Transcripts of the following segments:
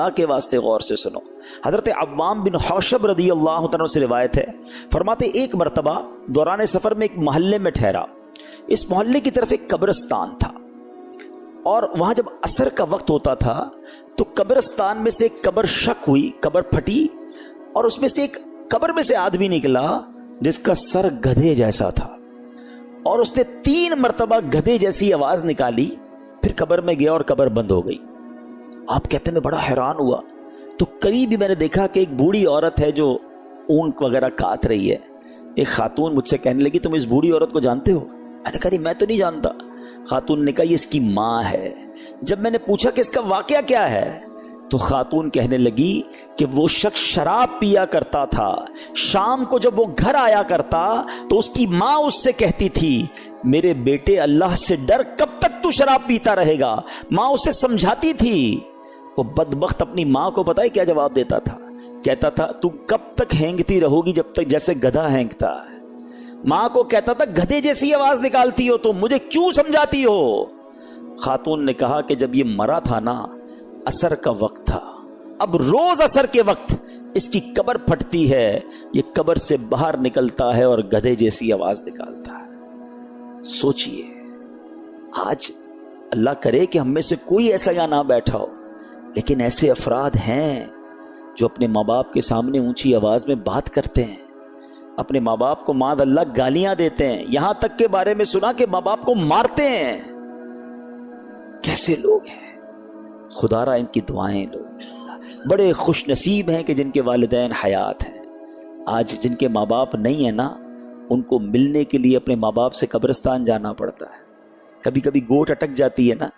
خدا کے واسطے غور سے سنو. حضرت عوام بن حوشب رضی اللہ عنہ سے روایت ہے، فرماتے ایک مرتبہ دوران سفر میں ایک محلے میں ٹھہرا. اس محلے کی طرف ایک قبرستان تھا، اور وہاں جب عصر کا وقت ہوتا تھا تو قبرستان میں سے ایک قبر شق ہوئی، قبر پھٹی، اور اس میں سے ایک قبر میں سے آدمی نکلا جس کا سر گدھے جیسا تھا، اور اس نے 3 مرتبہ گدھے جیسی آواز نکالی، پھر قبر میں گیا اور قبر بند ہو گئی. آپ کہتے ہیں میں بڑا حیران ہوا، تو قریب ہی میں نے دیکھا کہ ایک بوڑھی عورت ہے جو اون وغیرہ کاٹ رہی ہے. ایک خاتون مجھ سے کہنے لگی تم اس بوڑھی عورت کو جانتے ہو؟ میں نے کہا نہیں میں تو نہیں جانتا. خاتون نے کہا یہ اس کی ماں ہے. جب میں نے پوچھا کہ اس کا واقعہ کیا ہے تو خاتون کہنے لگی کہ وہ شخص شراب پیا کرتا تھا، شام کو جب وہ گھر آیا کرتا تو اس کی ماں اس سے کہتی تھی میرے بیٹے اللہ سے ڈر، کب تک تو شراب پیتا رہے گا. ماں اسے سمجھاتی تھی. وہ بدبخت اپنی ماں کو پتہ ہے کیا جواب دیتا تھا؟ کہتا تھا تم کب تک ہینگتی رہو گی جب تک جیسے گدھا ہینگتا ہے. ماں کو کہتا تھا گدھے جیسی آواز نکالتی ہو تو مجھے کیوں سمجھاتی ہو. خاتون نے کہا کہ جب یہ مرا تھا نا عصر کا وقت تھا، اب روز عصر کے وقت اس کی قبر پھٹتی ہے، یہ قبر سے باہر نکلتا ہے اور گدھے جیسی آواز نکالتا ہے. سوچئے آج اللہ کرے کہ ہم میں سے کوئی ایسا یا نہ بیٹھا ہو، لیکن ایسے افراد ہیں جو اپنے ماں باپ کے سامنے اونچی آواز میں بات کرتے ہیں، اپنے ماں باپ کو معاذ اللہ گالیاں دیتے ہیں، یہاں تک کے بارے میں سنا کہ ماں باپ کو مارتے ہیں. کیسے لوگ ہیں؟ خدا را ان کی دعائیں لو. بڑے خوش نصیب ہیں کہ جن کے والدین حیات ہیں. آج جن کے ماں باپ نہیں ہیں نا، ان کو ملنے کے لیے اپنے ماں باپ سے قبرستان جانا پڑتا ہے. کبھی کبھی گوٹ اٹک جاتی ہے نا،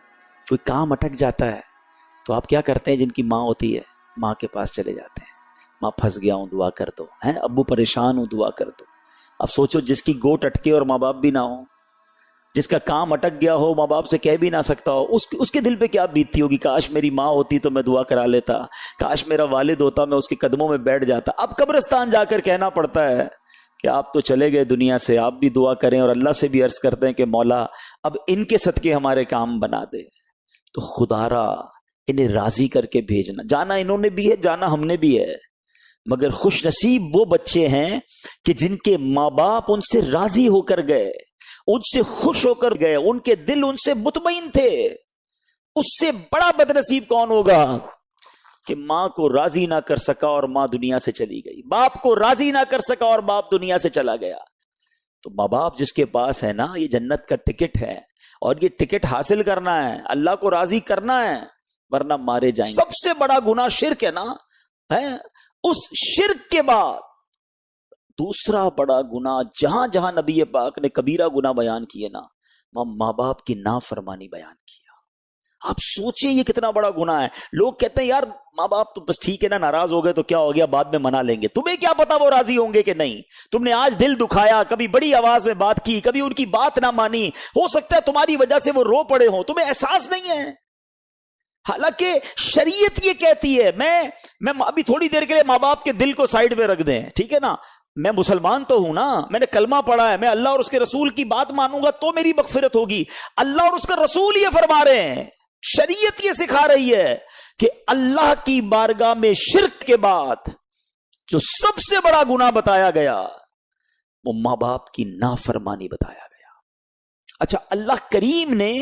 کوئی کام اٹک جاتا ہے، تو آپ کیا کرتے ہیں؟ جن کی ماں ہوتی ہے ماں کے پاس چلے جاتے ہیں، ماں پھنس گیا ہوں دعا کر دو، ہیں ابو پریشان ہوں دعا کر دو. اب سوچو جس کی گوٹ اٹکے اور ماں باپ بھی نہ ہو، جس کا کام اٹک گیا ہو ماں باپ سے کہہ بھی نہ سکتا ہو، اس کے دل پہ کیا بیتتی ہوگی؟ کاش میری ماں ہوتی تو میں دعا کرا لیتا، کاش میرا والد ہوتا میں اس کے قدموں میں بیٹھ جاتا. اب قبرستان جا کر کہنا پڑتا ہے کہ آپ تو چلے گئے دنیا سے، آپ بھی دعا کریں اور اللہ سے بھی عرض کرتے ہیں کہ مولا اب ان کے صدقے ہمارے کام بنا دے. تو خدا را انہیں راضی کر کے بھیجنا. جانا انہوں نے بھی ہے، جانا ہم نے بھی ہے، مگر خوش نصیب وہ بچے ہیں کہ جن کے ماں باپ ان سے راضی ہو کر گئے، ان سے خوش ہو کر گئے، ان کے دل ان سے مطمئن تھے. اس سے بڑا بد نصیب کون ہوگا کہ ماں کو راضی نہ کر سکا اور ماں دنیا سے چلی گئی، باپ کو راضی نہ کر سکا اور باپ دنیا سے چلا گیا. تو ماں باپ جس کے پاس ہے نا، یہ جنت کا ٹکٹ ہے، اور یہ ٹکٹ حاصل کرنا ہے، اللہ کو راضی کرنا ہے، ورنہ مارے جائیں گے. سب سے بڑا گناہ شرک ہے نا، ہے اس شرک کے بعد دوسرا بڑا گناہ جہاں جہاں نبی پاک نے کبیرہ گناہ بیان کیے نا، ماں باپ کی نافرمانی بیان کیا. آپ سوچیں یہ کتنا بڑا گناہ ہے. لوگ کہتے ہیں یار ماں باپ تو بس ٹھیک ہے نا، ناراض ہو گئے تو کیا ہو گیا، بعد میں منا لیں گے. تمہیں کیا پتا وہ راضی ہوں گے کہ نہیں. تم نے آج دل دکھایا، کبھی بڑی آواز میں بات کی، کبھی ان کی بات نہ مانی، ہو سکتا ہے تمہاری وجہ سے وہ رو پڑے ہوں، تمہیں احساس نہیں ہے. حالانکہ شریعت یہ کہتی ہے، میں ابھی تھوڑی دیر کے لیے ماں باپ کے دل کو سائیڈ میں رکھ دیں، ٹھیک ہے نا، میں مسلمان تو ہوں نا، میں نے کلمہ پڑھا ہے، میں اللہ اور اس کے رسول کی بات مانوں گا تو میری مغفرت ہوگی. اللہ اور اس کا رسول یہ فرما رہے ہیں، شریعت یہ سکھا رہی ہے کہ اللہ کی بارگاہ میں شرک کے بعد جو سب سے بڑا گناہ بتایا گیا وہ ماں باپ کی نافرمانی بتایا گیا. اچھا، اللہ کریم نے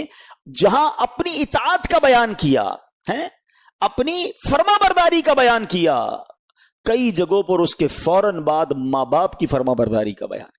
جہاں اپنی اطاعت کا بیان کیا ہے، اپنی فرما برداری کا بیان کیا، کئی جگہوں پر اس کے فوراً بعد ماں باپ کی فرما برداری کا بیان کیا.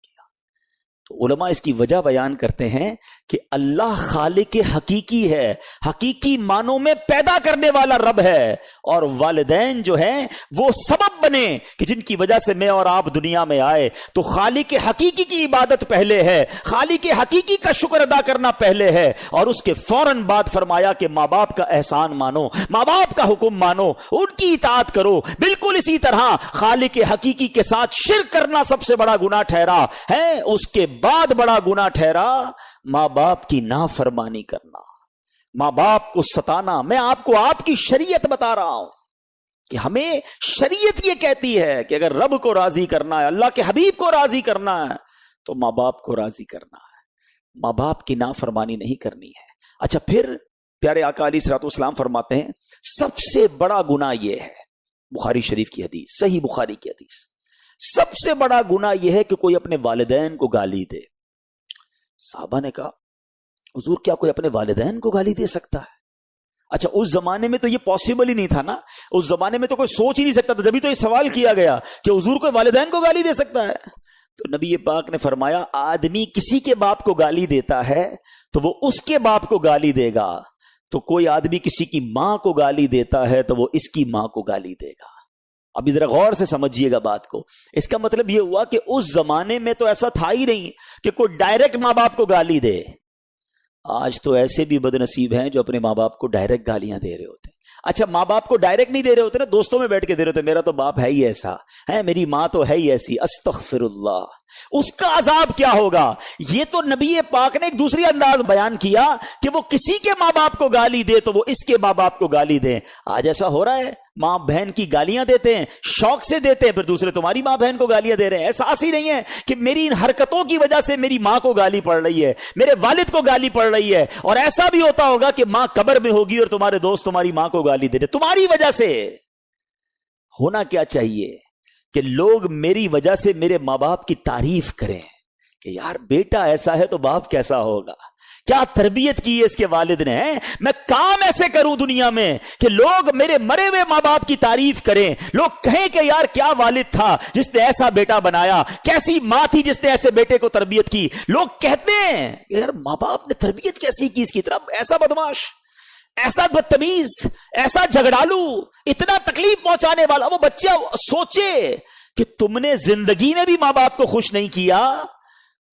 تو علماء اس کی وجہ بیان کرتے ہیں کہ اللہ خالق حقیقی ہے، حقیقی معنوں میں پیدا کرنے والا رب ہے، اور والدین جو ہیں وہ سبب بنے کہ جن کی وجہ سے میں اور آپ دنیا میں آئے. تو خالق حقیقی کی عبادت پہلے ہے، خالق حقیقی کا شکر ادا کرنا پہلے ہے، اور اس کے فوراً بعد فرمایا کہ ماں باپ کا احسان مانو، ماں باپ کا حکم مانو، ان کی اطاعت کرو. بالکل اسی طرح خالق حقیقی کے ساتھ شرک کرنا سب سے بڑا گناہ ٹھہرا ہے، اس کے بعد بڑا گناہ ٹھہرا ماں باپ کی نافرمانی کرنا، ماں باپ کو ستانا. میں آپ کو آپ کی شریعت بتا رہا ہوں کہ ہمیں شریعت یہ کہتی ہے کہ اگر رب کو راضی کرنا ہے، اللہ کے حبیب کو راضی کرنا ہے، تو ماں باپ کو راضی کرنا ہے، ماں باپ کی نافرمانی نہیں کرنی ہے. اچھا، پھر پیارے آقا علیہ الصلوۃ والسلام فرماتے ہیں سب سے بڑا گناہ یہ ہے، بخاری شریف کی حدیث، صحیح بخاری کی حدیث، سب سے بڑا گناہ یہ ہے کہ کوئی اپنے والدین کو گالی دے۔ صحابہ نے کہا حضور کیا کوئی اپنے والدین کو گالی دے سکتا ہے؟ اچھا اس زمانے میں تو یہ پاسبل ہی نہیں تھا نا، اس زمانے میں تو کوئی سوچ ہی نہیں سکتا تھا، جبھی تو یہ سوال کیا گیا کہ حضور کوئی والدین کو گالی دے سکتا ہے؟ تو نبی پاک نے فرمایا آدمی کسی کے باپ کو گالی دیتا ہے تو وہ اس کے باپ کو گالی دے گا، تو کوئی آدمی کسی کی ماں کو گالی دیتا ہے تو وہ اس کی ماں کو گالی دے گا۔ اب ذرا غور سے سمجھیے گا بات کو، اس کا مطلب یہ ہوا کہ اس زمانے میں تو ایسا تھا ہی نہیں کہ کوئی ڈائریکٹ ماں باپ کو گالی دے۔ آج تو ایسے بھی بد نصیب ہیں جو اپنے ماں باپ کو ڈائریکٹ گالیاں دے رہے ہوتے ہیں۔ اچھا ماں باپ کو ڈائریکٹ نہیں دے رہے ہوتے نا، دوستوں میں بیٹھ کے دے رہے ہوتے، میرا تو باپ ہے ہی ایسا ہے، میری ماں تو ہے ہی ایسی، استغفر اللہ، اس کا عذاب کیا ہوگا؟ یہ تو نبی پاک نے ایک دوسری انداز بیان کیا کہ وہ کسی کے ماں باپ کو گالی دے تو وہ اس کے ماں باپ کو گالی دیں۔ آج ایسا ہو رہا ہے، ماں بہن کی گالیاں دیتے ہیں، شوق سے دیتے ہیں، پھر دوسرے تمہاری ماں بہن کو گالیاں دے رہے ہیں۔ احساس ہی نہیں ہے کہ میری ان حرکتوں کی وجہ سے میری ماں کو گالی پڑ رہی ہے، میرے والد کو گالی پڑ رہی ہے۔ اور ایسا بھی ہوتا ہوگا کہ ماں قبر میں ہوگی اور تمہارے دوست تمہاری ماں کو گالی دے رہے تمہاری وجہ سے۔ ہونا کیا چاہیے کہ لوگ میری وجہ سے میرے ماں باپ کی تعریف کریں کہ یار بیٹا ایسا ہے تو باپ کیسا ہوگا، کیا تربیت کی ہے اس کے والد نے۔ میں کام ایسے کروں دنیا میں کہ لوگ میرے مرے ہوئے ماں باپ کی تعریف کریں، لوگ کہیں کہ یار کیا والد تھا جس نے ایسا بیٹا بنایا، کیسی ماں تھی جس نے ایسے بیٹے کو تربیت کی۔ لوگ کہتے ہیں یار ماں باپ نے تربیت کیسی کی اس کی طرف، ایسا بدماش، ایسا بدتمیز، ایسا جھگڑالو، اتنا تکلیف پہنچانے والا۔ وہ بچہ سوچے کہ تم نے زندگی میں بھی ماں باپ کو خوش نہیں کیا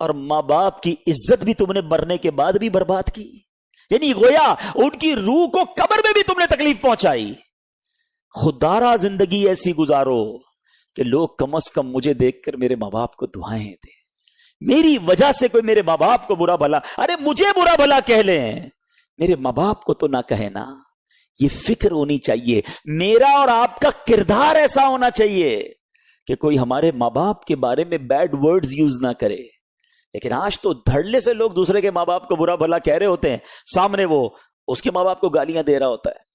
اور ماں باپ کی عزت بھی تم نے مرنے کے بعد بھی برباد کی، یعنی گویا ان کی روح کو قبر میں بھی تم نے تکلیف پہنچائی۔ خوددارا زندگی ایسی گزارو کہ لوگ کم از کم مجھے دیکھ کر میرے ماں باپ کو دعائیں دیں، میری وجہ سے کوئی میرے ماں باپ کو برا بھلا، ارے مجھے برا بھلا کہہ لیں، میرے ماں باپ کو تو نہ کہے نا۔ یہ فکر ہونی چاہیے، میرا اور آپ کا کردار ایسا ہونا چاہیے کہ کوئی ہمارے ماں باپ کے بارے میں بیڈ ورڈز یوز نہ کرے۔ لیکن آج تو دھڑلے سے لوگ دوسرے کے ماں باپ کو برا بھلا کہہ رہے ہوتے ہیں، سامنے وہ اس کے ماں باپ کو گالیاں دے رہا ہوتا ہے۔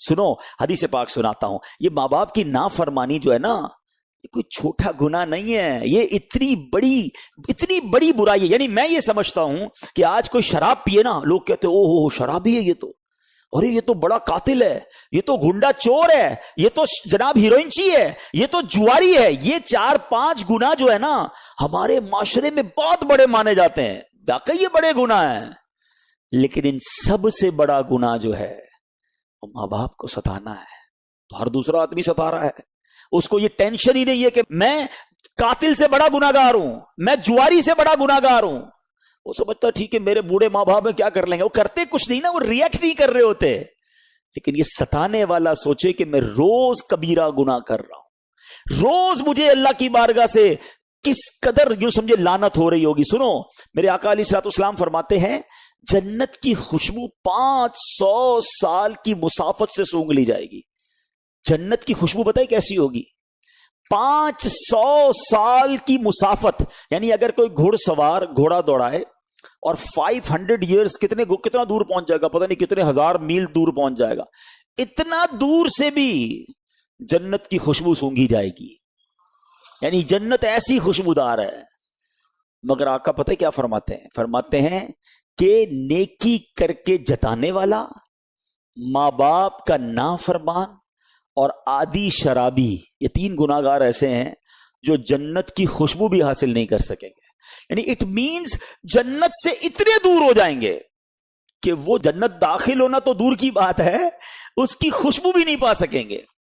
سنو حدیث پاک سناتا ہوں، یہ ماں باپ کی نافرمانی جو ہے نا، یہ کوئی چھوٹا گناہ نہیں ہے، یہ اتنی بڑی برائی ہے۔ یعنی میں یہ سمجھتا ہوں کہ آج کوئی شراب پیے نا، لوگ کہتے ہیں او ہو شرابی ہے یہ تو، ارے یہ تو بڑا قاتل ہے، یہ تو گنڈا چور ہے، یہ تو جناب ہیروئنچی ہے، یہ تو جواری ہے۔ یہ 4-5 گناہ جو ہے نا ہمارے معاشرے میں بہت بڑے مانے جاتے ہیں، واقعی یہ بڑے گناہ ہیں، لیکن ان سب سے بڑا گناہ جو ہے وہ ماں باپ کو ستانا ہے۔ تو ہر دوسرا آدمی ستا رہا ہے، اس کو یہ ٹینشن ہی نہیں ہے کہ میں قاتل سے بڑا گناہگار ہوں، میں جواری سے بڑا گناہگار ہوں۔ وہ سمجھتا ٹھیک ہے میرے بوڑھے ماں باپ کیا کر لیں گے، وہ کرتے کچھ نہیں نا، وہ ریئیکٹ نہیں کر رہے ہوتے۔ لیکن یہ ستانے والا سوچے کہ میں روز کبیرہ گناہ کر رہا ہوں، روز مجھے اللہ کی بارگاہ سے کس قدر یوں سمجھے لعنت ہو رہی ہوگی۔ سنو میرے آقا علیہ الصلوۃ والسلام فرماتے ہیں جنت کی خوشبو 500 سال کی مسافت سے سونگ لی جائے گی۔ جنت کی خوشبو بتائیں کیسی ہوگی؟ 500 سال کی مسافت، یعنی اگر کوئی گھڑ سوار گھوڑا دوڑائے اور 500 ایئرز کتنا دور پہنچ جائے گا، پتہ نہیں کتنے ہزار میل دور پہنچ جائے گا، اتنا دور سے بھی جنت کی خوشبو سونگی جائے گی، یعنی جنت ایسی خوشبودار ہے۔ مگر آقا پتہ کیا فرماتے ہیں کہ نیکی کر کے جتانے والا، ماں باپ کا نافرمان اور عادی شرابی، یہ 3 گناہگار ایسے ہیں جو جنت کی خوشبو بھی حاصل نہیں کر سکیں گے۔ یعنی اٹ مینز جنت سے اتنے دور ہو جائیں گے کہ وہ جنت داخل ہونا تو دور کی بات ہے، اس کی خوشبو بھی نہیں پا سکیں گے۔